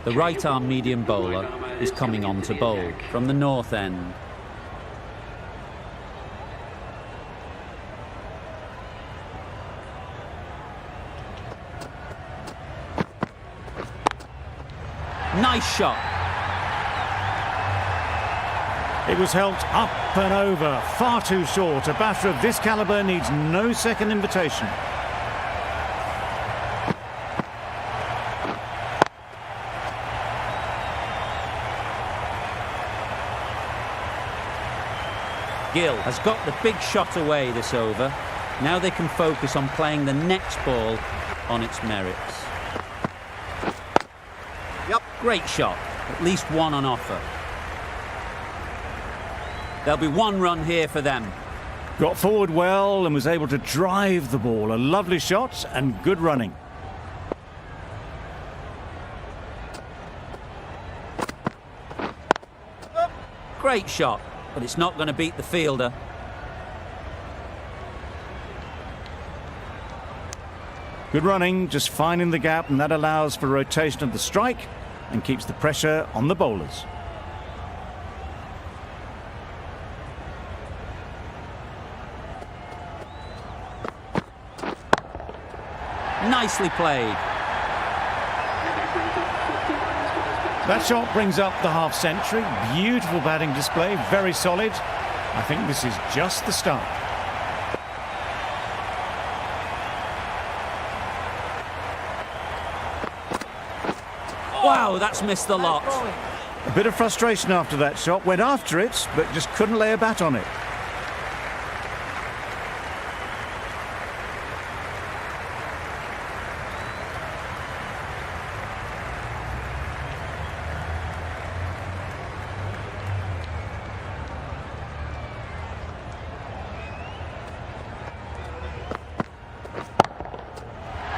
The right-arm medium bowler is coming on to bowl from the north end. Nice shot. It was helped up and over, far too short. A batter of this calibre needs no second invitation. Gill has got the big shot away this over. Now they can focus on playing the next ball on its merits. Yep, great shot. At least one on offer. There'll be one run here for them. Got forward well and was able to drive the ball. A lovely shot and good running. Great shot, but it's not going to beat the fielder. Good running, just finding the gap, and that allows for rotation of the strike and keeps the pressure on the bowlers. Nicely played. That shot brings up the half-century. Beautiful batting display, very solid. I think this is just the start. Wow, that's missed the lot. A bit of frustration after that shot. Went after it, but just couldn't lay a bat on it.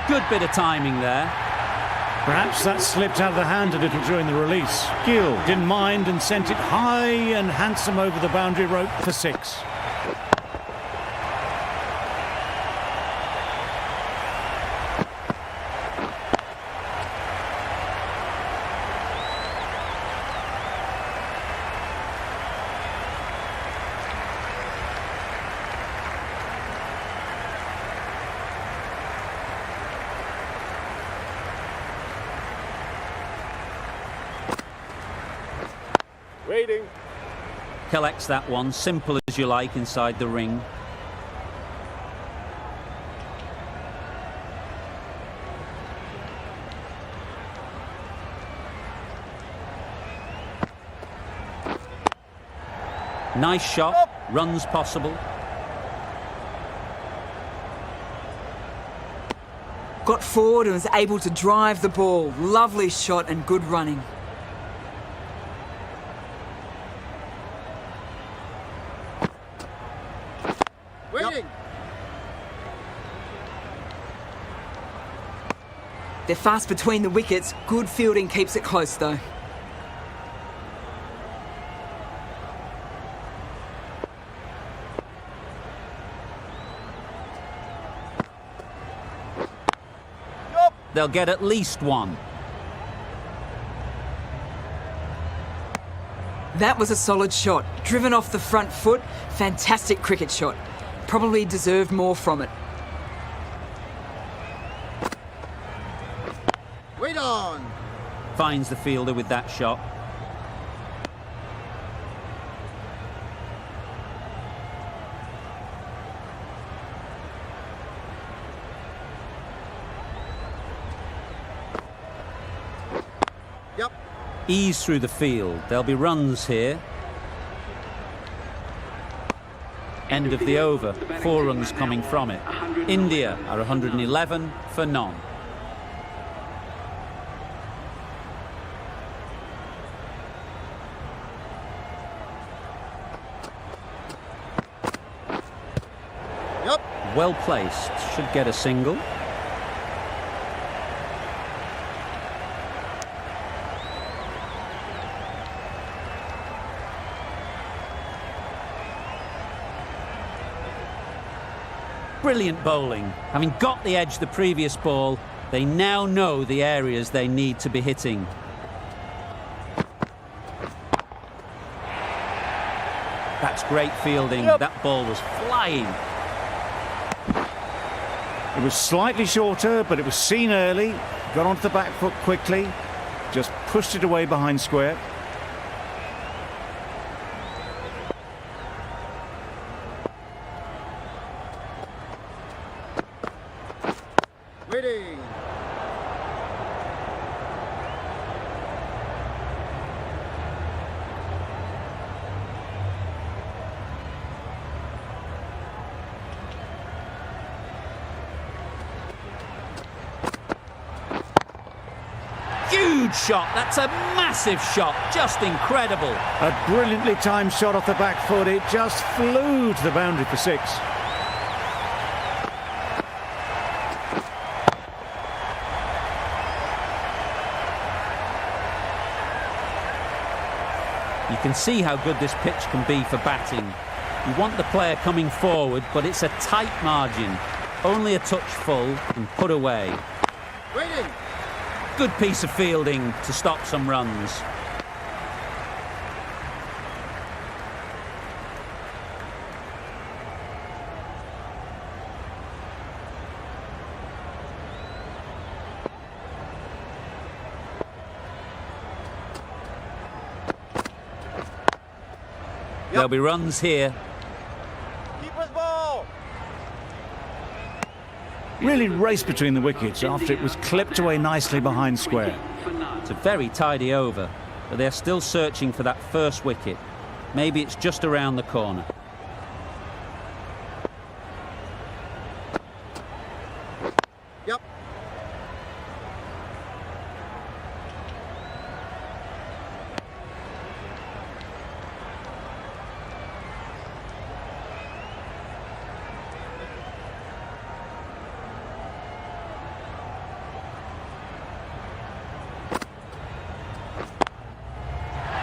Good bit of timing there. Perhaps that slipped out of the hand a little during the release. Gill didn't mind and sent it high and handsome over the boundary rope for 6. Waiting. Collects that one, simple as you like, inside the ring. Nice shot, runs possible. Got forward and was able to drive the ball. Lovely shot and good running. Waiting. They're fast between the wickets. Good fielding keeps it close though. They'll get at least one. That was a solid shot. Driven off the front foot. Fantastic cricket shot. Probably deserved more from it. Wait on. Finds the fielder with that shot. Yep. Ease through the field. There'll be runs here. End of the over. 4 runs coming from it. India are 111 for none. Yep. Well placed. Should get a single. Brilliant bowling. Having got the edge the previous ball, they now know the areas they need to be hitting. That's great fielding. That ball was flying. It was slightly shorter, but it was seen early. Got onto the back foot quickly. Just pushed it away behind square. Waiting. Huge shot. That's a massive shot. Just incredible. A brilliantly timed shot off the back foot. It just flew to the boundary for 6. You can see how good this pitch can be for batting. You want the player coming forward, but it's a tight margin. Only a touch full and put away. Waiting. Good piece of fielding to stop some runs. There'll be runs here. Keeper's ball. Really raced between the wickets after it was clipped away nicely behind square. It's a very tidy over, but they're still searching for that first wicket. Maybe it's just around the corner. Yep.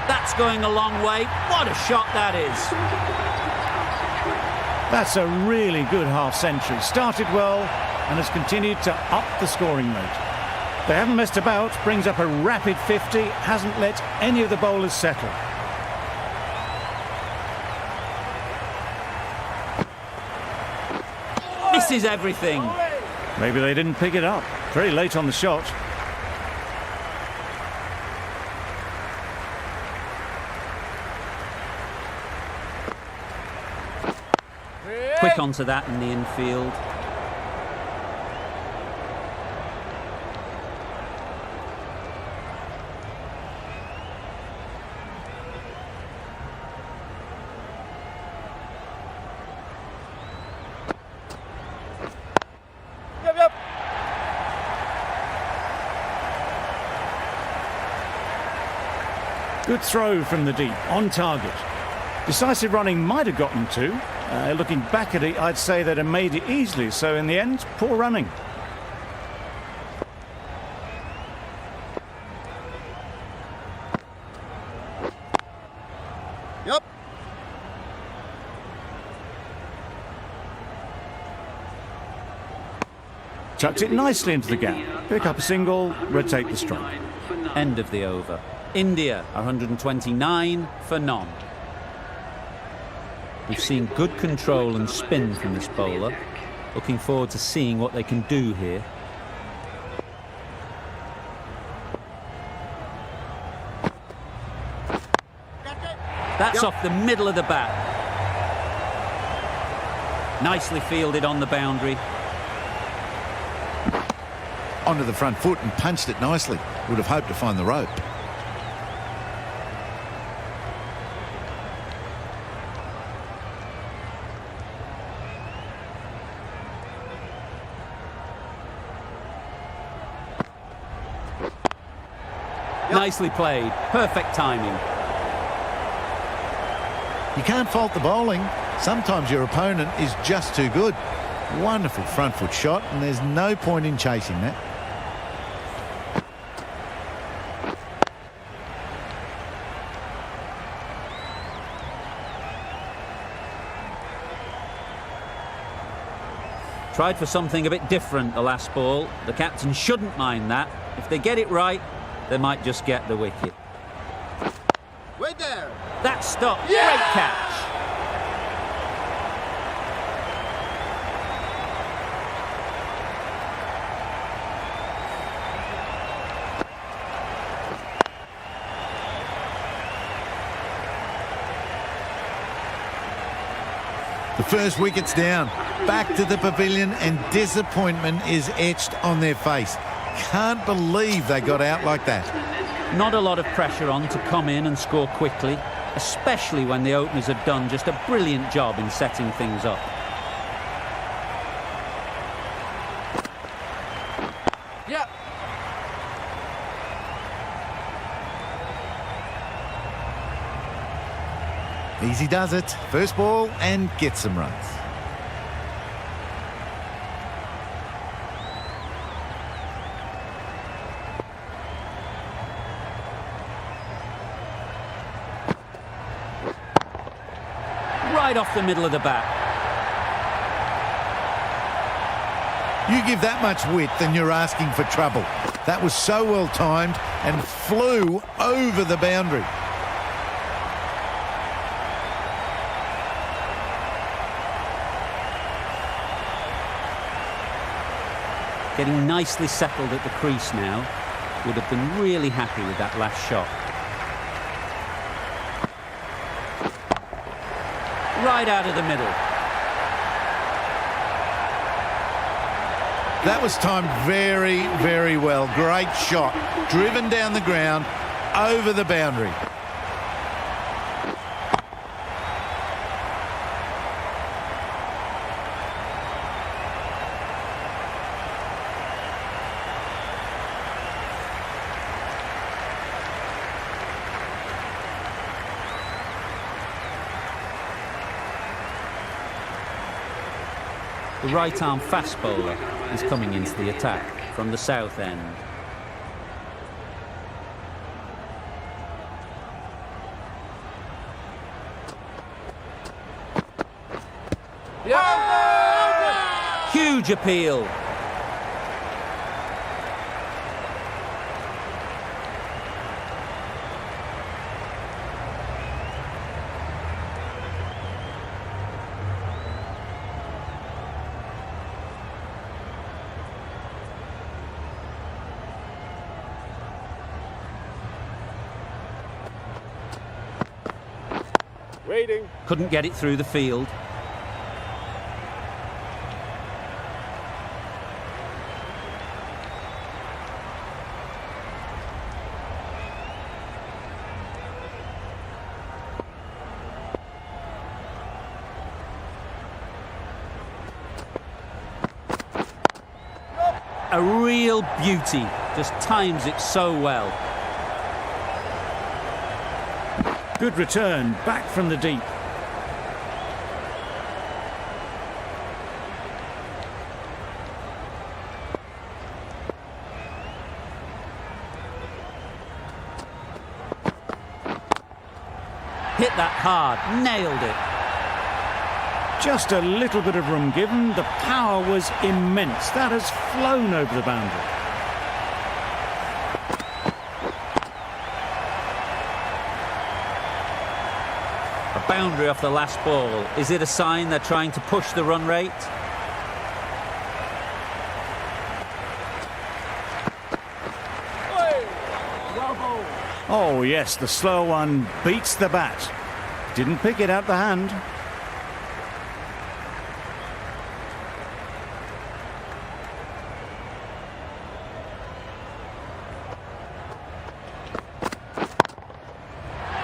That's going a long way. What a shot that is. That's a really good half-century. Started well and has continued to up the scoring rate. They haven't messed about, brings up a rapid 50, hasn't let any of the bowlers settle. Misses everything. Maybe they didn't pick it up. Very late on the shot. Quick onto that in the infield. Yep. Good throw from the deep, on target. Decisive running might have gotten 2. Looking back at it, I'd say they'd have made it easily. So in the end, poor running. Yep. Chucked it nicely into the gap. Pick up a single, rotate the strike. End of the over. India are 129 for none. We've seen good control and spin from this bowler. Looking forward to seeing what they can do here. That's off the middle of the bat. Nicely fielded on the boundary. Onto the front foot and punched it nicely. Would have hoped to find the rope. Nicely played. Perfect timing. You can't fault the bowling. Sometimes your opponent is just too good. Wonderful front foot shot, and there's no point in chasing that. Tried for something a bit different the last ball. The captain shouldn't mind that. If they get it right, they might just get the wicket. Wait there. That stop. Great catch. The first wicket's down. Back to the pavilion and disappointment is etched on their face. Can't believe they got out like that. Not a lot of pressure on to come in and score quickly, especially when the openers have done just a brilliant job in setting things up. Yeah. Easy does it. First ball and gets some runs. Right off the middle of the bat. You give that much width and you're asking for trouble. That was so well timed and flew over the boundary. Getting nicely settled at the crease now. Would have been really happy with that last shot. Right out of the middle. That was timed very, very well. Great shot. Driven down the ground, over the boundary. The right-arm fast bowler is coming into the attack from the south end. Yeah. Huge appeal. Waiting. Couldn't get it through the field. A real beauty. Just times it so well. Good return, back from the deep. Hit that hard, nailed it. Just a little bit of room given. The power was immense. That has flown over the boundary. A boundary off the last ball. Is it a sign they're trying to push the run rate? Oh yes, the slow one beats the bat. Didn't pick it out the hand.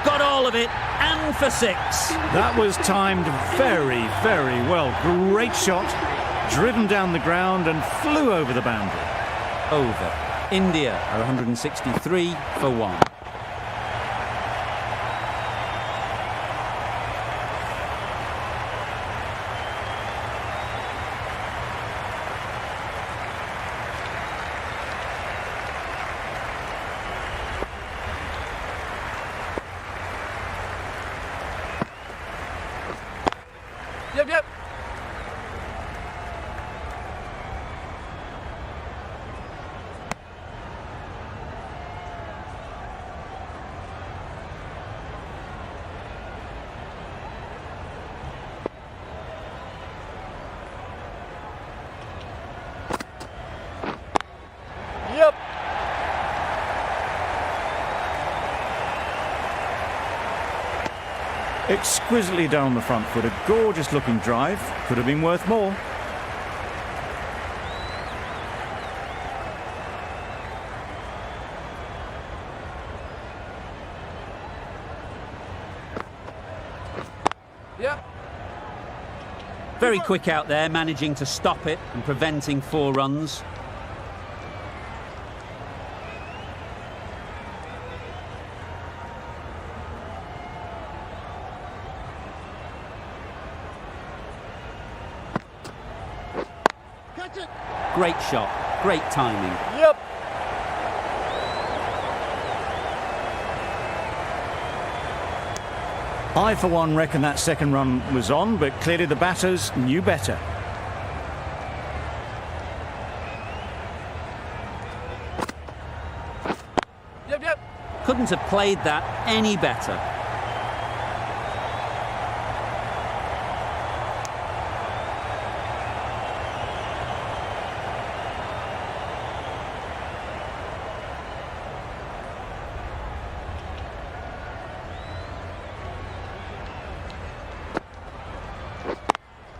Got all of it, and for six. That was timed very, very well. Great shot, driven down the ground and flew over the boundary. Over. India are 163 for 1. Yep. Exquisitely done on the front foot. A gorgeous looking drive. Could have been worth more. Yep. Very quick out there, managing to stop it and preventing 4 runs. Catch it. Great shot, great timing. Yep. I, for one, reckon that second run was on, but clearly the batters knew better. Yep, yep. Couldn't have played that any better.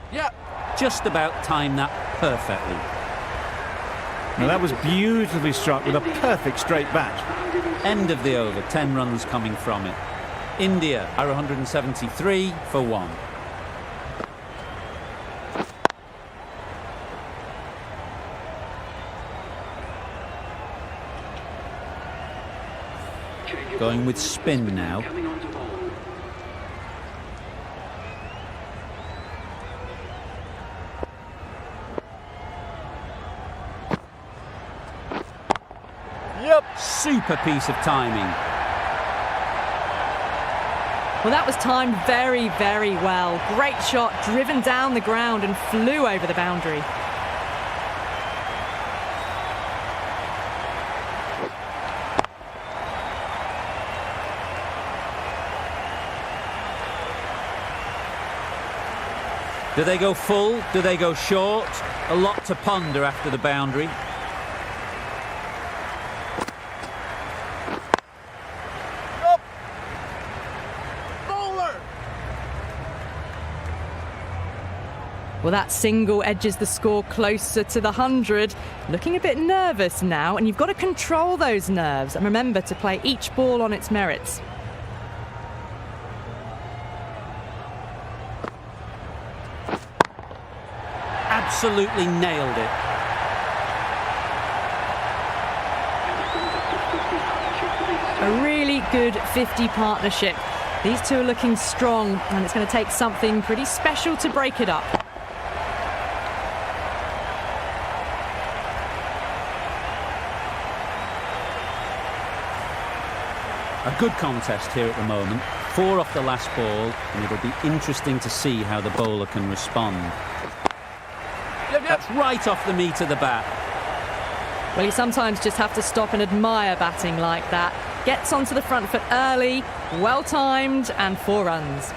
Yep. Just about timed that perfectly. Now that was beautifully struck with a perfect straight bat. End of the over, 10 runs coming from it. India are 173 for 1. Going with spin now. Yep. Super piece of timing. Well, that was timed very, very well. Great shot, driven down the ground and flew over the boundary. Do they go full? Do they go short? A lot to ponder after the boundary. Up. Bowler. Well, that single edges the score closer to the 100. Looking a bit nervous now, and you've got to control those nerves and remember to play each ball on its merits. Absolutely nailed it. A really good 50 partnership. These two are looking strong, and it's going to take something pretty special to break it up. A good contest here at the moment. 4 off the last ball, and it'll be interesting to see how the bowler can respond. Yep, yep. That's right off the meat of the bat. Well, you sometimes just have to stop and admire batting like that. Gets onto the front foot early, well timed, and 4 runs.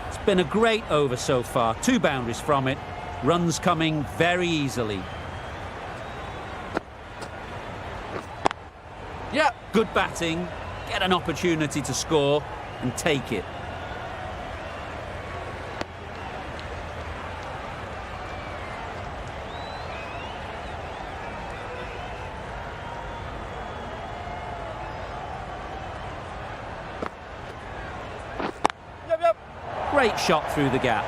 It's been a great over so far. 2 boundaries from it. Runs coming very easily. Yep. Good batting. Get an opportunity to score and take it. Yep, yep. Great shot through the gap.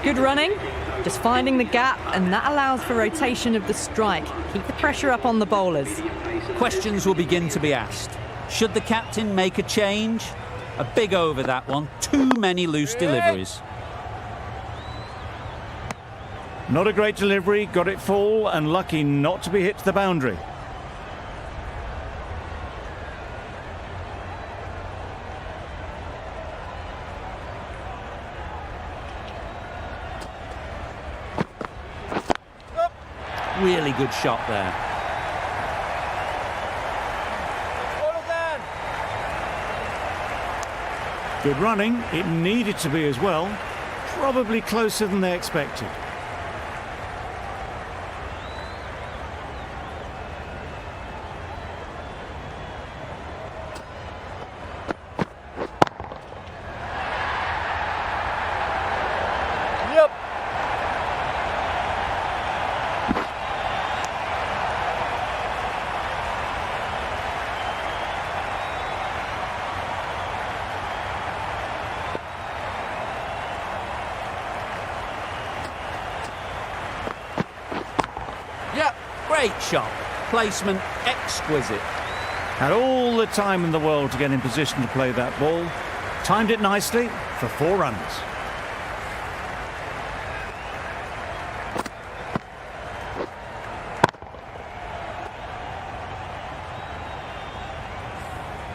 Good running, just finding the gap, and that allows for rotation of the strike. Keep the pressure up on the bowlers. Questions will begin to be asked. Should the captain make a change? A big over that one. Too many loose deliveries. Not a great delivery, got it full and lucky not to be hit to the boundary. Really good shot there. Hold it down. Good running. It needed to be as well. Probably closer than they expected. Yep. Yep. Great shot. Placement exquisite. Had all the time in the world to get in position to play that ball. Timed it nicely for 4 runs.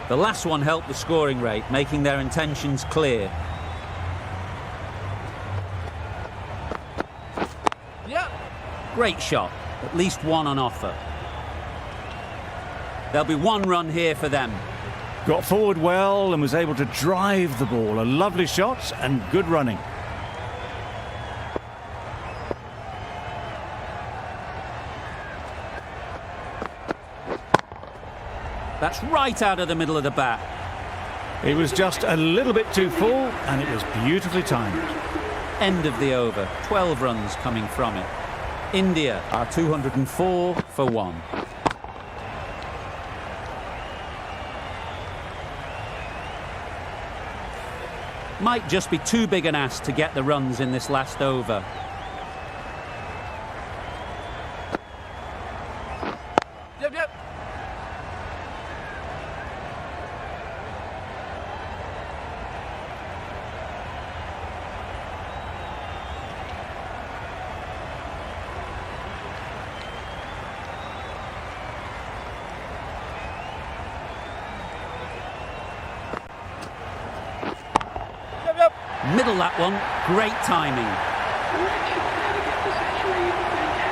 The last one helped the scoring rate, making their intentions clear. Yep. Great shot. At least one on offer. There'll be 1 run here for them. Got forward well and was able to drive the ball. A lovely shot and good running. That's right out of the middle of the bat. It was just a little bit too full and it was beautifully timed. End of the over. 12 runs coming from it. India are 204 for 1. Might just be too big an ask to get the runs in this last over. Yep, yep. Yep, yep. Middle that one. Great timing.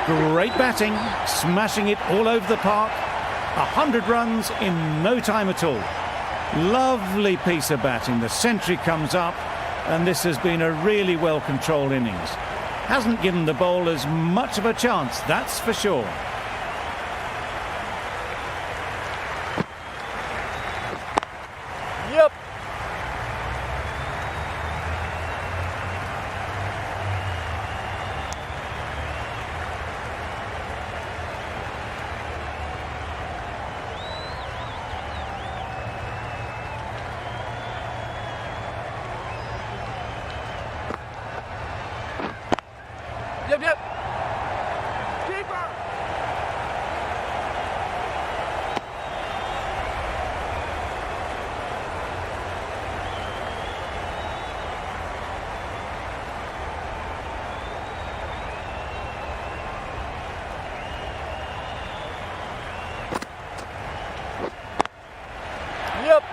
Great batting, smashing it all over the park. 100 runs in no time at all. Lovely piece of batting. The century comes up and this has been a really well controlled innings. Hasn't given the bowlers much of a chance, that's for sure. Yep. Yep, yep. Keeper. Yep.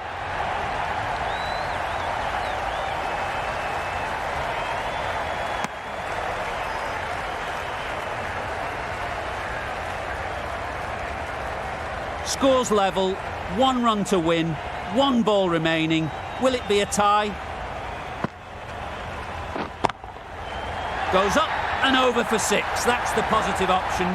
Scores level. 1 run to win. 1 ball remaining. Will it be a tie? Goes up and over for 6. That's the positive option.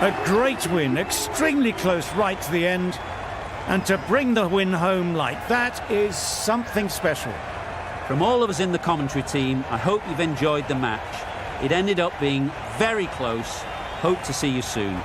A great win, extremely close right to the end. And to bring the win home like that is something special. From all of us in the commentary team, I hope you've enjoyed the match. It ended up being very close. Hope to see you soon.